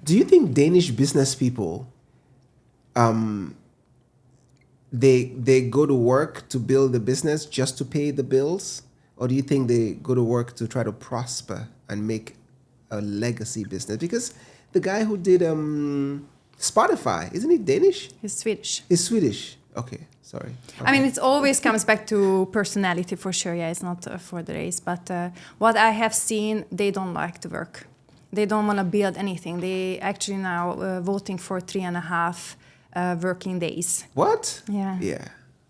Do you think Danish business people, they go to work to build the business just to pay the bills? Or do you think they go to work to try to prosper and make a legacy business? Because the guy who did Spotify, isn't he Danish? He's Swedish. He's Swedish. Okay, sorry. Okay. I mean, it always comes back to personality for sure. Yeah, it's not for the race. But what I have seen, they don't like to work. They don't want to build anything. They actually now voting for 3.5 working days. What? Yeah. Yeah.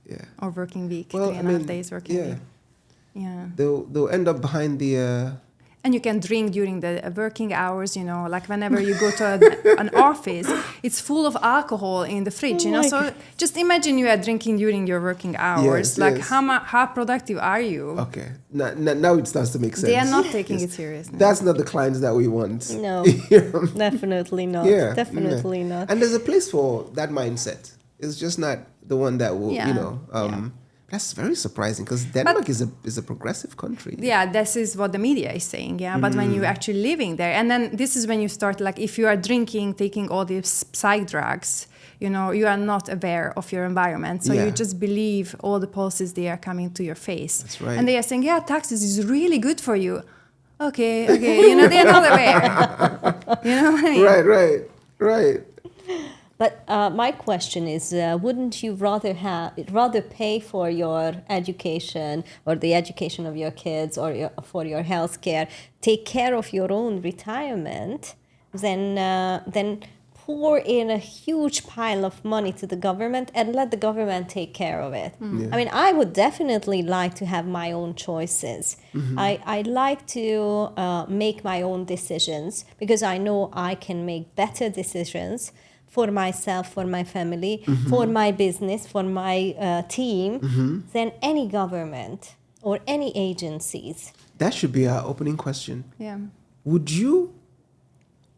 Yeah. Or working week. Well, 3.5 days working yeah. week. Yeah. They'll end up behind the. And you can drink during the working hours, you know, like whenever you go to an office, it's full of alcohol in the fridge, you know. So just imagine you are drinking during your working hours. Yes, like yes. how productive are you? Okay. Now it starts to make sense. They are not taking it seriously. That's not the clients that we want. No, definitely not. Yeah, Definitely not. And there's a place for that mindset. It's just not the one that will, Yeah. That's very surprising because Denmark is a progressive country. Yeah, this is what the media is saying, yeah. But when you're actually living there, and then this is when you start, like, if you are drinking, taking all these psych drugs, you know, you are not aware of your environment. So Yeah. you just believe all the policies, they are coming to your face. That's right. And they are saying, yeah, taxes is really good for you. Okay, you know, they're not aware. You know what I mean? Right. But my question is, wouldn't you rather pay for your education or the education of your kids or for your health care, take care of your own retirement, than pour in a huge pile of money to the government and let the government take care of it? Yeah. I mean, I would definitely like to have my own choices. I like to make my own decisions because I know I can make better decisions for myself, for my family, for my business, for my team, than any government or any agencies. That should be our opening question. Yeah. Would you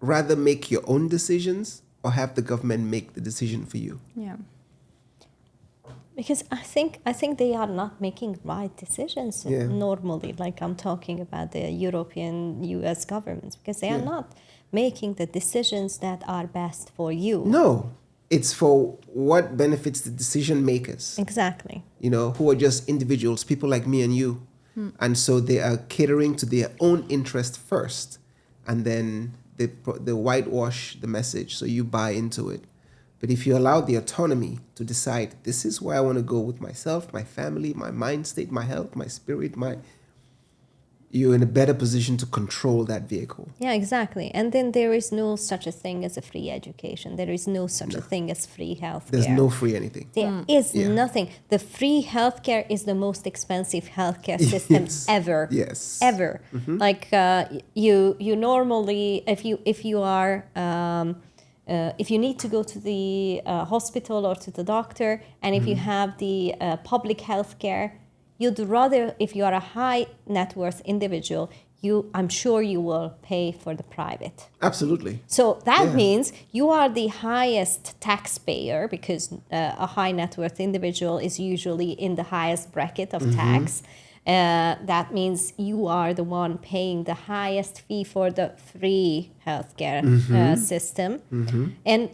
rather make your own decisions or have the government make the decision for you? Yeah. Because I think they are not making right decisions normally. Like I'm talking about the European, US governments, because they are not making the decisions that are best for you. No, it's for what benefits the decision makers. Exactly. You know, who are just individuals, people like me and you. And so they are catering to their own interest first. And then they whitewash the message, so you buy into it. But if you allow the autonomy to decide, this is where I want to go with myself, my family, my mind state, my health, my spirit, you're in a better position to control that vehicle. Yeah, exactly. And then there is no such a thing as a free education. There is no such a thing as free healthcare. There's no free anything. There is nothing. The free healthcare is the most expensive healthcare system ever. Yes. Ever. Like you normally, if you need to go to the hospital or to the doctor, and if you have the public healthcare, you'd rather, if you are a high net worth individual, I'm sure you will pay for the private. Absolutely. So that means you are the highest taxpayer because a high net worth individual is usually in the highest bracket of tax. That means you are the one paying the highest fee for the free healthcare system. And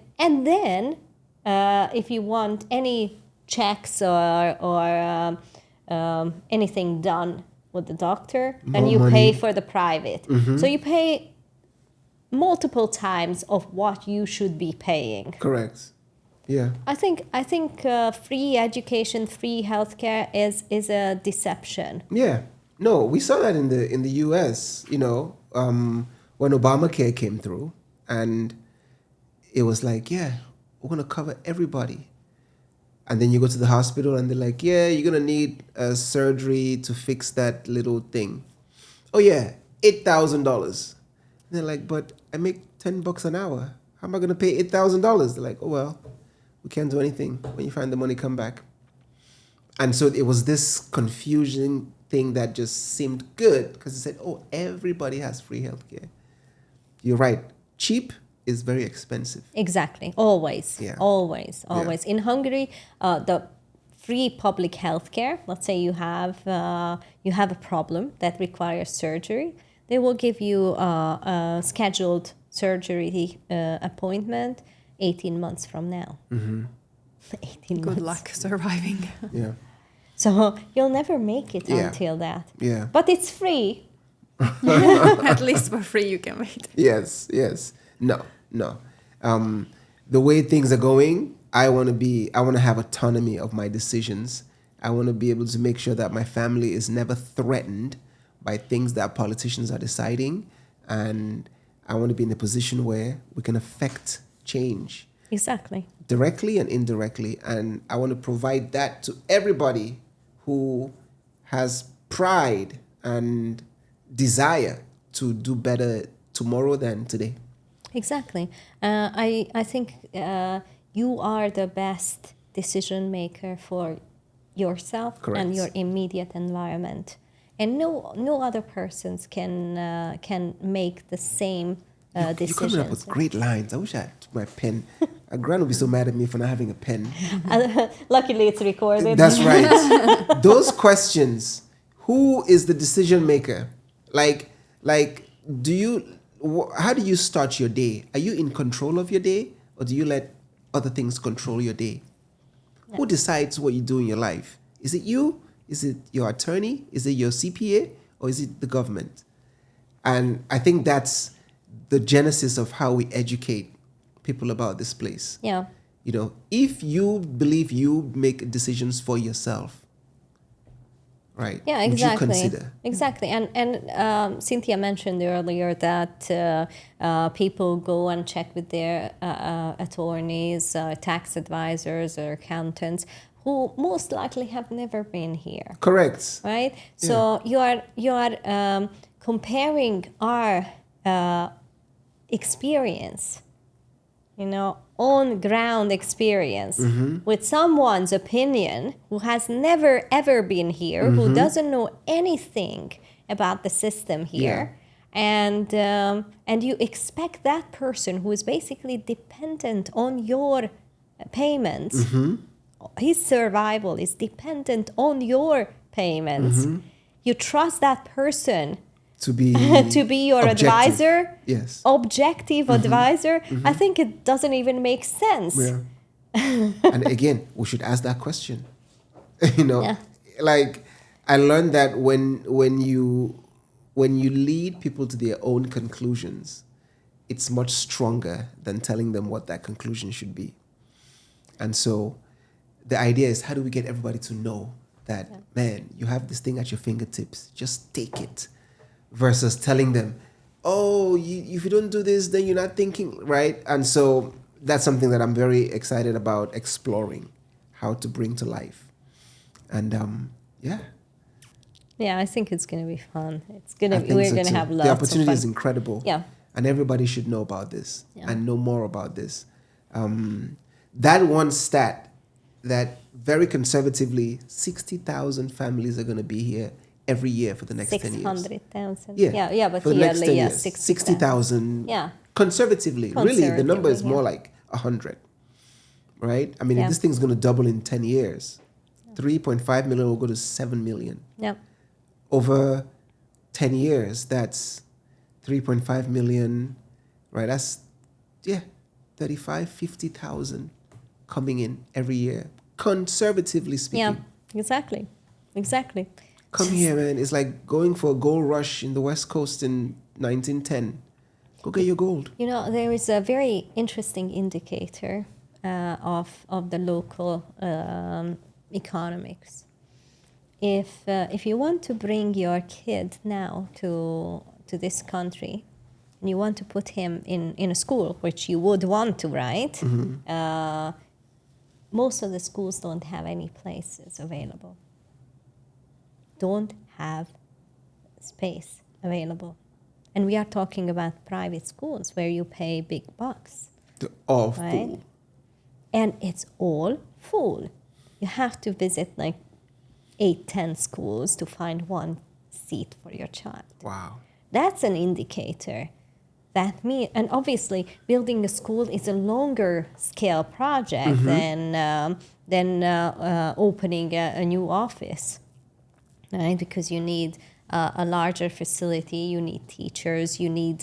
then if you want any checks or anything done with the doctor, then you pay for the private. So you pay multiple times of what you should be paying. Correct. Yeah. I think free education, free healthcare is a deception. Yeah. No, we saw that in the US, you know, when Obamacare came through, and it was like, yeah, we're going to cover everybody. And then you go to the hospital and they're like, yeah, you're going to need a surgery to fix that little thing. Oh, yeah, $8,000. And they're like, but I make $10 an hour. How am I going to pay $8,000? They're like, oh, well, we can't do anything. When you find the money, come back. And so it was this confusing thing that just seemed good because it said, oh, everybody has free healthcare. You're right. Cheap is very expensive. Exactly. Always. Yeah. Always. Yeah. In Hungary, the free public healthcare, let's say you have a problem that requires surgery, they will give you a scheduled surgery appointment 18 months from now. 18 Good months. luck surviving. Yeah. So you'll never make it Yeah. until that. Yeah. But it's free. At least for free you can wait. Yes, yes. No, no. The way things are going, I want to have autonomy of my decisions. I want to be able to make sure that my family is never threatened by things that politicians are deciding. And I want to be in a position where we can affect change Exactly. directly and indirectly. And I want to provide that to everybody who has pride and desire to do better tomorrow than today. Exactly. I think you are the best decision maker for yourself Correct. and your immediate environment, and no other persons can make the same You're decisions. coming up with great lines. I wish I had my pen. Gran would be so mad at me for not having a pen. Luckily, it's recorded. That's right. Those questions. Who is the decision maker? Like, how do you start your day? Are you in control of your day, or do you let other things control your day? Yeah. Who decides what you do in your life? Is it you? Is it your attorney? Is it your CPA? Or is it the government? And I think that's the genesis of how we educate people about this place. Yeah. You know, if you believe you make decisions for yourself, right? Yeah, Would exactly. you consider? Exactly. And Cynthia mentioned earlier that people go and check with their attorneys, tax advisors, or accountants who most likely have never been here. Correct. Right? So you are comparing our experience, on ground experience with someone's opinion who has never ever been here, who doesn't know anything about the system here. And you expect that person who is basically dependent on your payments, his survival is dependent on your payments. You trust that person To be your objective. advisor, Yes. objective advisor. I think it doesn't even make sense. Yeah. And again, we should ask that question. Yeah. Like I learned that when you lead people to their own conclusions, it's much stronger than telling them what that conclusion should be. And so the idea is, how do we get everybody to know that, man, you have this thing at your fingertips, just take it, versus telling them, oh, if you don't do this, then you're not thinking, right? And so that's something that I'm very excited about exploring, how to bring to life. And Yeah, I think it's going to be fun. I think We're so going to too. have lots The of opportunity fun. is incredible. Yeah. And everybody should know about this Yeah. and know more about this. That one stat that very conservatively 60,000 families are going to be here every year for the next 10 years. 600,000. Yeah. Yeah, but for the next 10 yearly, years. 60,000. Yeah. Conservatively. Really, the number is Conservatively, more yeah. like 100. Right? I mean, Yeah. if this thing's going to double in 10 years, 3.5 million will go to 7 million. Yeah. Over 10 years, that's 3.5 million, right? That's, 35, 50,000 coming in every year, conservatively speaking. Yeah, exactly. Come here, man. It's like going for a gold rush in the West Coast in 1910. Go get your gold. There is a very interesting indicator of the local economics. If you want to bring your kid now to this country, and you want to put him in a school, which you would want to, right? Most of the schools don't have any places available. Don't have space available. And we are talking about private schools where you pay big bucks. All Right. full. And it's all full. You have to visit like 8-10 schools to find one seat for your child. Wow. That's an indicator. And obviously, building a school is a longer scale project than opening a new office, right? Because you need a larger facility, you need teachers, you need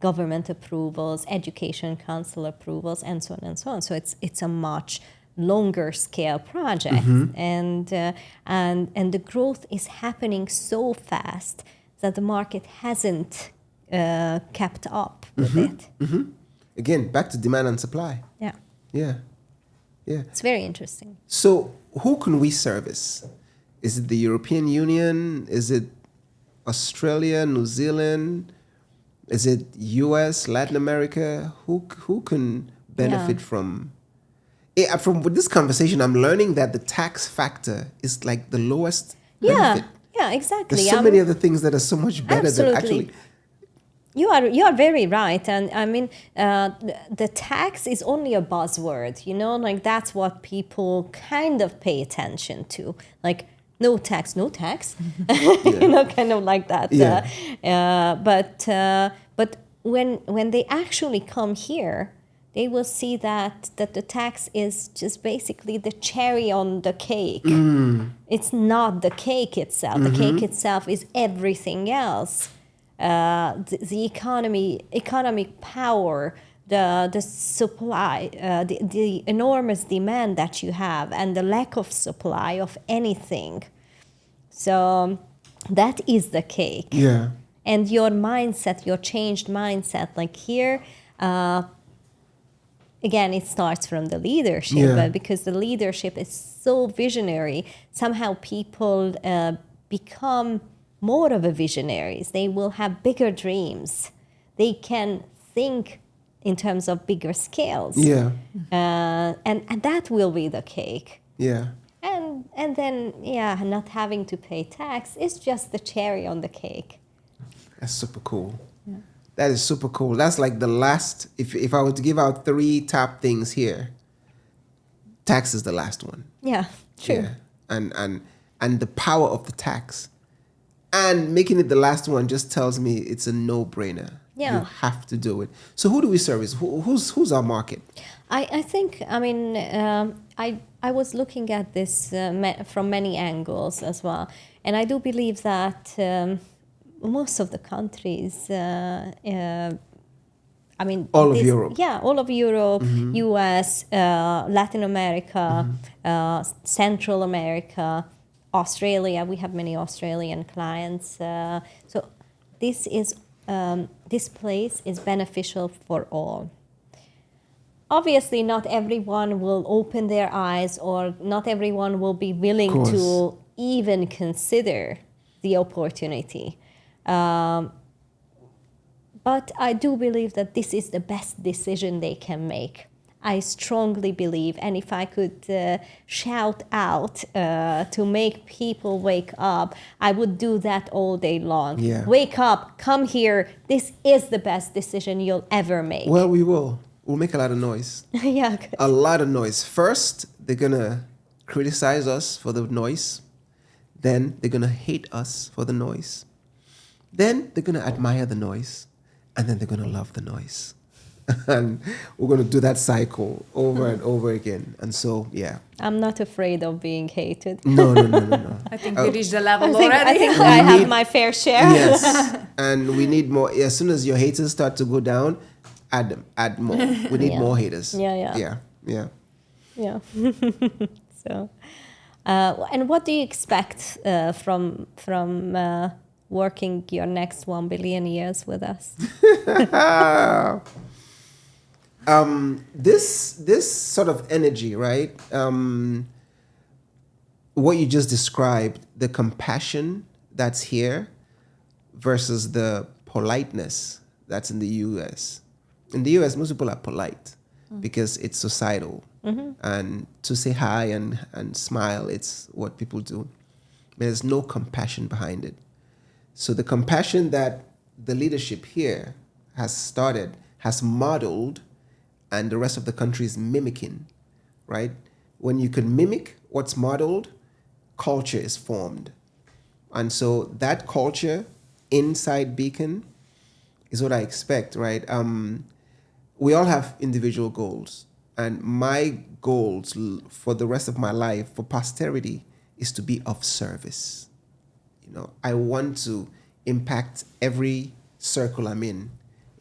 government approvals, education council approvals, and so on and so on. So it's a much longer scale project, and the growth is happening so fast that the market hasn't kept up with it. Again, back to demand and supply. Yeah, Yeah. Yeah. it's very interesting. So who can we service? Is it the European Union? Is it Australia, New Zealand? Is it US, Latin America? Who can benefit from with this conversation? I'm learning that the tax factor is like the lowest benefit. Yeah, exactly. There's so many other things that are so much better than Absolutely. actually. You are very right, and I mean the tax is only a buzzword, you know, like that's what people kind of pay attention to, like no tax, you know, kind of like that. Yeah. But when they actually come here, they will see that the tax is just basically the cherry on the cake. It's not the cake itself. The cake itself is everything else. The economic power, the supply, the enormous demand that you have, and the lack of supply of anything. So that is the cake. Yeah. And your mindset, your changed mindset, like here, again, it starts from the leadership, but because the leadership is so visionary, somehow people become more of a visionaries. They will have bigger dreams. They can think in terms of bigger scales. Yeah. And that will be the cake. Yeah. And then, not having to pay tax is just the cherry on the cake. That's super cool. Yeah. That is super cool. That's like the last, if I were to give out 3 top things here, tax is the last one. Yeah, true. Yeah. And the power of the tax. And making it the last one just tells me it's a no-brainer. Yeah. You have to do it. So who do we service? Who's our market? I think, I mean, I was looking at this from many angles as well. And I do believe that most of the countries, I mean... All of Europe. Yeah, all of Europe, US, Latin America, Central America, Australia. We have many Australian clients. So this place is beneficial for all. Obviously, not everyone will open their eyes, or not everyone will be willing to even consider the opportunity. But I do believe that this is the best decision they can make. I strongly believe, and if I could shout out to make people wake up, I would do that all day long. Yeah. Wake up, come here. This is the best decision you'll ever make. Well, we will. We'll make a lot of noise. Yeah. Good. A lot of noise. First, they're going to criticize us for the noise. Then they're going to hate us for the noise. Then they're going to admire the noise. And then they're going to love the noise. And we're going to do that cycle over and over again. And so, yeah. I'm not afraid of being hated. No. I think we reached the level I already. think I have my fair share. Yes. And we need more. As soon as your haters start to go down, add them. Add more. We need more haters. Yeah. So, and what do you expect from working your next 1 billion years with us? This sort of energy, right? What you just described, the compassion that's here versus the politeness that's in the US. In the US, most people are polite because it's societal. And to say hi and smile, it's what people do. There's no compassion behind it. So the compassion that the leadership here has started, has modeled, and the rest of the country is mimicking, right? When you can mimic what's modeled, culture is formed. And so that culture inside Beacon is what I expect, right? We all have individual goals. And my goals for the rest of my life, for posterity, is to be of service. I want to impact every circle I'm in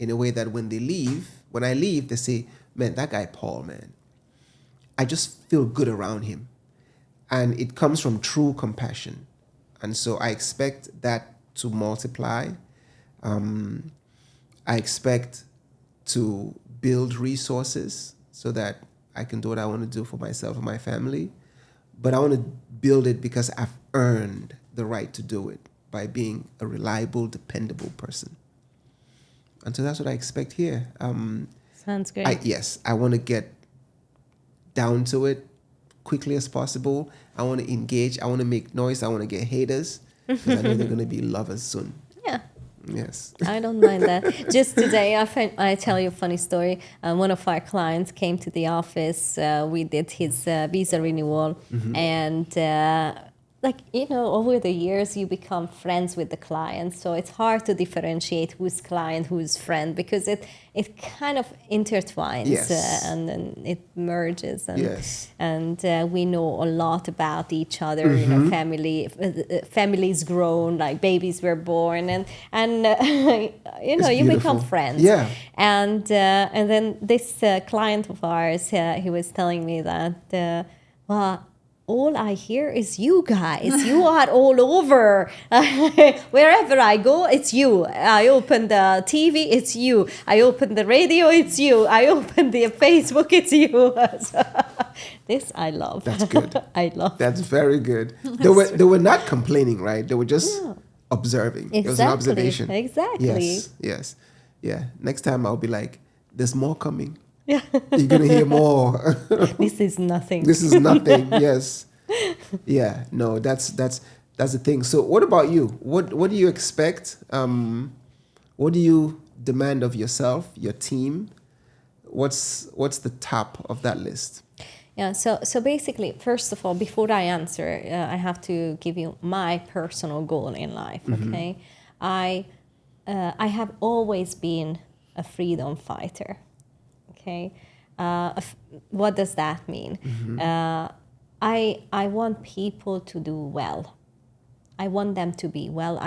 a way that when I leave, they say, man, that guy Paul, man, I just feel good around him. And it comes from true compassion. And so I expect that to multiply. I expect to build resources so that I can do what I want to do for myself and my family. But I want to build it because I've earned the right to do it by being a reliable, dependable person. And so that's what I expect here. Sounds great. I want to get down to it quickly as possible. I want to engage. I want to make noise. I want to get haters because I know they're going to be lovers soon. Yeah. Yes. I don't mind that. Just today, I tell you a funny story. One of our clients came to the office. We did his visa renewal. And over the years, you become friends with the client. So it's hard to differentiate who's client, who's friend, because it kind of intertwines. Yes. And then it merges. And, Yes. and we know a lot about each other. Families grown, like babies were born, and you become friends. Yeah. And then this client of ours, he was telling me that, all I hear is you guys. You are all over. Wherever I go, it's you. I open the TV, it's you. I open the radio, it's you. I open the Facebook, it's you. This I love. That's good. I love. That's very good. They were not complaining, right? They were just observing. Exactly. It was an observation. Exactly. Yes. Yeah. Next time I'll be like, there's more coming. Yeah. You're going to hear more. This is nothing. This is nothing. Yes. Yeah. No, that's the thing. So what about you? What do you expect? What do you demand of yourself, your team? What's the top of that list? Yeah, so basically, first of all, before I answer, I have to give you my personal goal in life, okay? I have always been a freedom fighter, okay? What does that mean? I want people to do well. I want them to be well.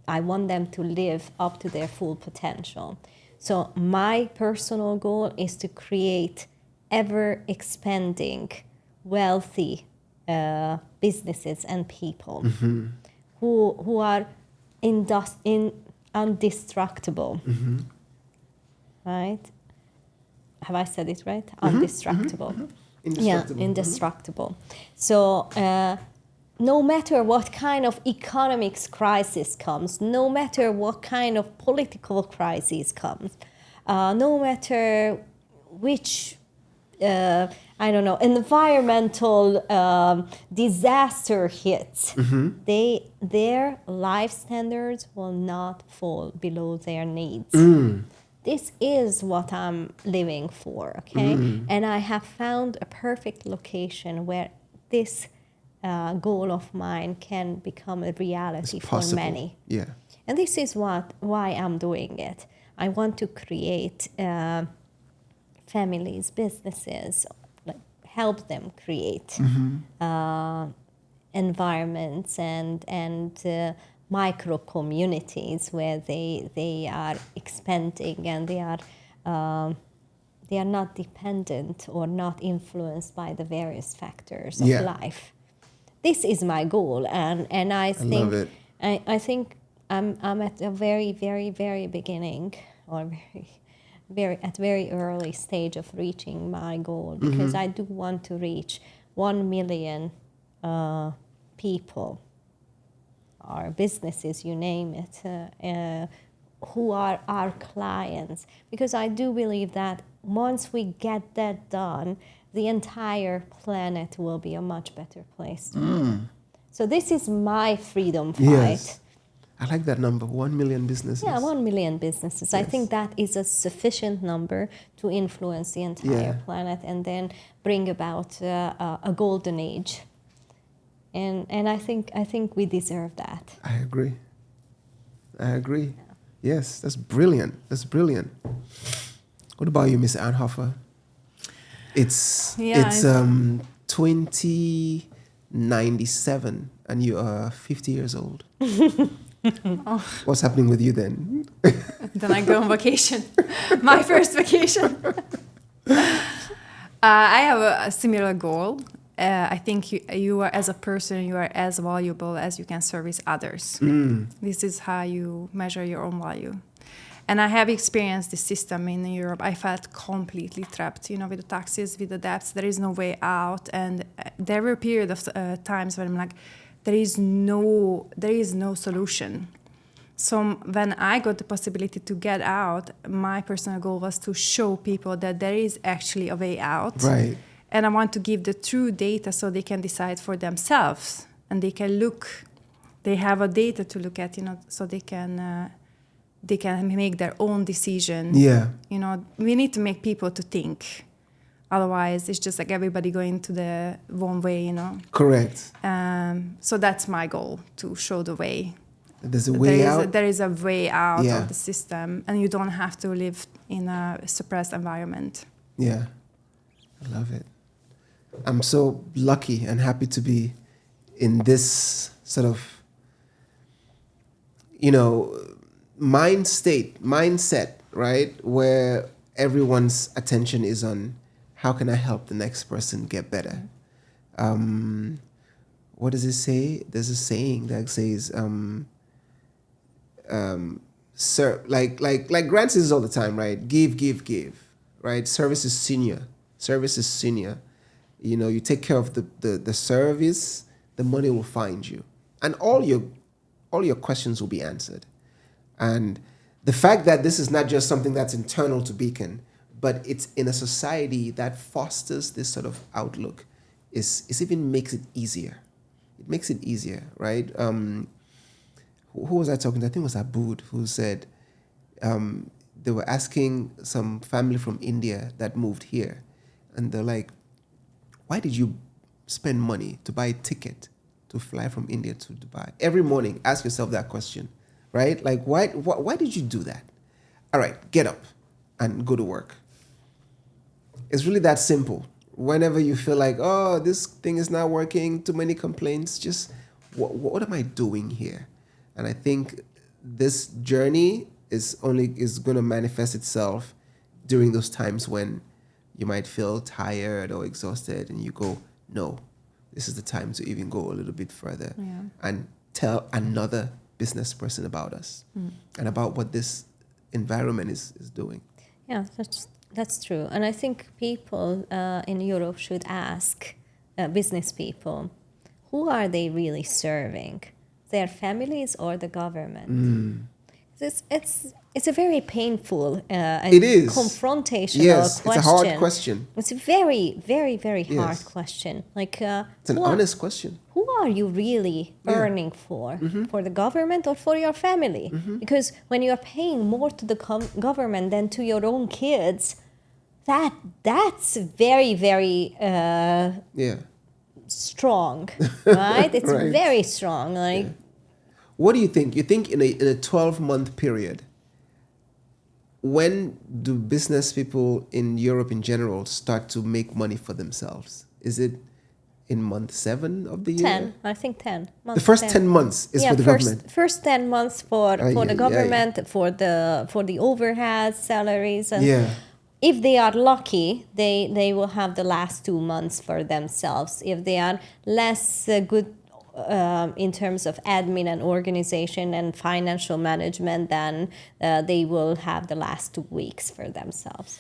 I want them to live up to their full potential. So my personal goal is to create ever-expanding, wealthy businesses and people who are indestructible, right? Have I said it right? Indestructible. Indestructible. Yeah, indestructible. So no matter what kind of economics crisis comes, no matter what kind of political crisis comes, no matter which environmental disaster hits, their life standards will not fall below their needs. This is what I'm living for, okay? And I have found a perfect location where this goal of mine can become a reality for many. Yeah. And this is why I'm doing it. I want to create families, businesses, help them create environments and micro communities where they are expanding and they are not dependent or not influenced by the various factors of life. This is my goal, and I think love it. I think I'm at a very, very, very beginning or very early stage of reaching my goal, because I do want to reach 1 million people or businesses, you name it, who are our clients. Because I do believe that once we get that done, the entire planet will be a much better place. So this is my freedom fight. Yes. I like that number, 1 million businesses. Yeah, 1 million businesses. Yes. I think that is a sufficient number to influence the entire planet and then bring about a golden age. And I think we deserve that. I agree. Yeah. Yes, that's brilliant. What about you, Miss Anhofer? It's 2097, and you are 50 years old. What's happening with you then? Then I go on vacation. My first vacation. I have a similar goal. I think you are, as a person, you are as valuable as you can service others. This is how you measure your own value. And I have experienced the system in Europe. I felt completely trapped, with the taxes, with the debts. There is no way out. And there were periods of times when I'm like, there is no solution. So when I got the possibility to get out, my personal goal was to show people that there is actually a way out. Right. And I want to give the true data so they can decide for themselves. And they can they have a data to look at, so they can make their own decision. Yeah. We need to make people to think. Otherwise, it's just like everybody going to the one way, Correct. So that's my goal, to show the way. There's a way out. There is a way out Yeah. of the system, and you don't have to live in a suppressed environment. Yeah. I love it. I'm so lucky and happy to be in this sort of, mindset, right? Where everyone's attention is on how can I help the next person get better? What does it say? There's a saying that says, sir, like Grant says all the time, right? Give, right? Service is senior. You take care of the service, the money will find you, and all your questions will be answered. And the fact that this is not just something that's internal to Beacon, but it's in a society that fosters this sort of outlook, is even makes it easier. It makes it easier, right? Who was I talking to? I think it was Aboud, who said they were asking some family from India that moved here, and they're like, why did you spend money to buy a ticket to fly from India to Dubai? Every morning, ask yourself that question, right? Like, why did you do that? All right, get up and go to work. It's really that simple. Whenever you feel like, oh, this thing is not working, too many complaints, just what am I doing here? And I think this journey is going to manifest itself during those times when you might feel tired or exhausted, and you go, no, this is the time to even go a little bit further and tell another business person about us and about what this environment is doing. Yeah, that's true. And I think people in Europe should ask business people, who are they really serving? Their families or the government? It's a very painful and it is. Confrontational question. It's a hard question. It's a very, very, very hard question. Like, it's an honest question. Who are you really earning for? For the government or for your family? Because when you are paying more to the government than to your own kids, that's very, very strong, right? It's right. very strong. Like, what do you think? You think in a 12-month period, when do business people in Europe in general start to make money for themselves? Is it in month 7 of the year? 10, I think 10. The first 10 months is for the government. First 10 months for the government, for the overhead salaries, and if they are lucky, they will have the last 2 months for themselves. If they are less good in terms of admin and organization and financial management, then they will have the last 2 weeks for themselves.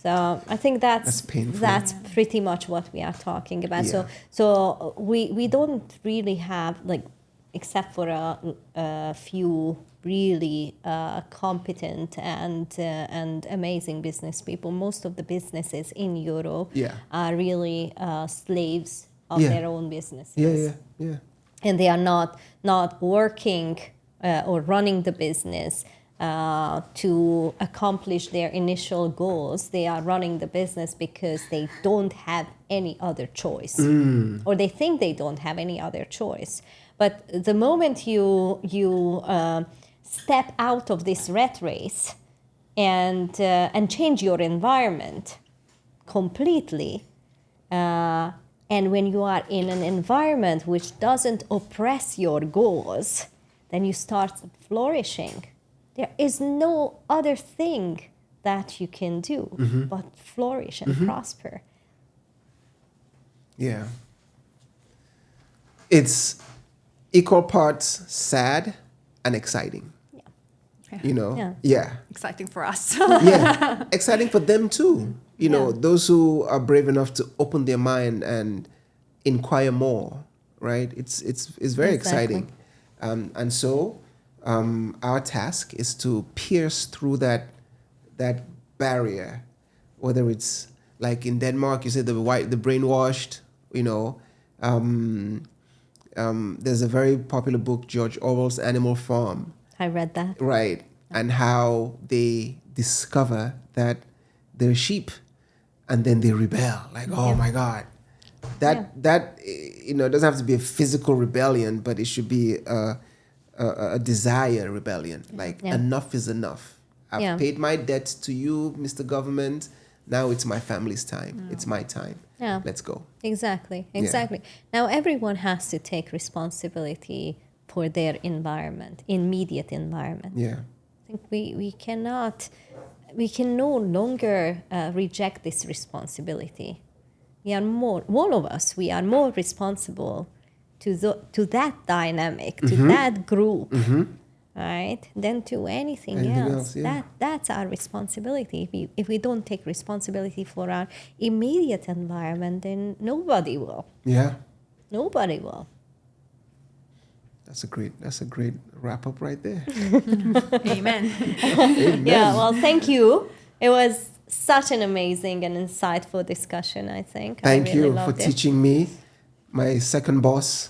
So I think that's painful. That's pretty much what we are talking about. Yeah. So we don't really have, like, except for a few really competent and amazing business people. Most of the businesses in Europe are really slaves of their own businesses. Yeah. And they are not working or running the business to accomplish their initial goals. They are running the business because they don't have any other choice, or they think they don't have any other choice. But the moment you step out of this rat race and change your environment completely, And when you are in an environment which doesn't oppress your goals, then you start flourishing. There is no other thing that you can do but flourish and prosper. Yeah. It's equal parts sad and exciting. You know? Yeah. Yeah. Exciting for us. Yeah. Exciting for them too. You know, those who are brave enough to open their mind and inquire more, right? It's very exciting. And so our task is to pierce through that barrier, whether it's like in Denmark, you said the brainwashed, you know. There's a very popular book, George Orwell's Animal Farm. I read that. Right. And how they discover that they're sheep and then they rebel. Like, oh my God. That you know, it doesn't have to be a physical rebellion, but it should be a desire rebellion. Like, enough is enough. I've paid my debt to you, Mr. Government. Now it's my family's time. It's my time. Yeah. Let's go. Exactly. Now everyone has to take responsibility for their environment, immediate environment. Yeah. I think we can no longer reject this responsibility. We are all of us, we are more responsible to that dynamic, to that group, right, than to anything else. That's our responsibility. If we don't take responsibility for our immediate environment, then nobody will. Yeah. Nobody will. That's a great wrap up right there. Amen. Amen. Yeah, well, thank you. It was such an amazing and insightful discussion, I think. Thank I really you for loved it. teaching me, my second boss.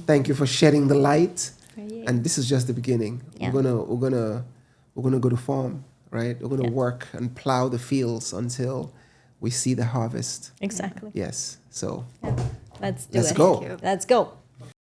Thank you for shedding the light. Yeah. And this is just the beginning. Yeah. We're gonna go to farm, right? We're gonna work and plow the fields until we see the harvest. Exactly. Yes. So Let's do let's it. go. Thank you. Let's go.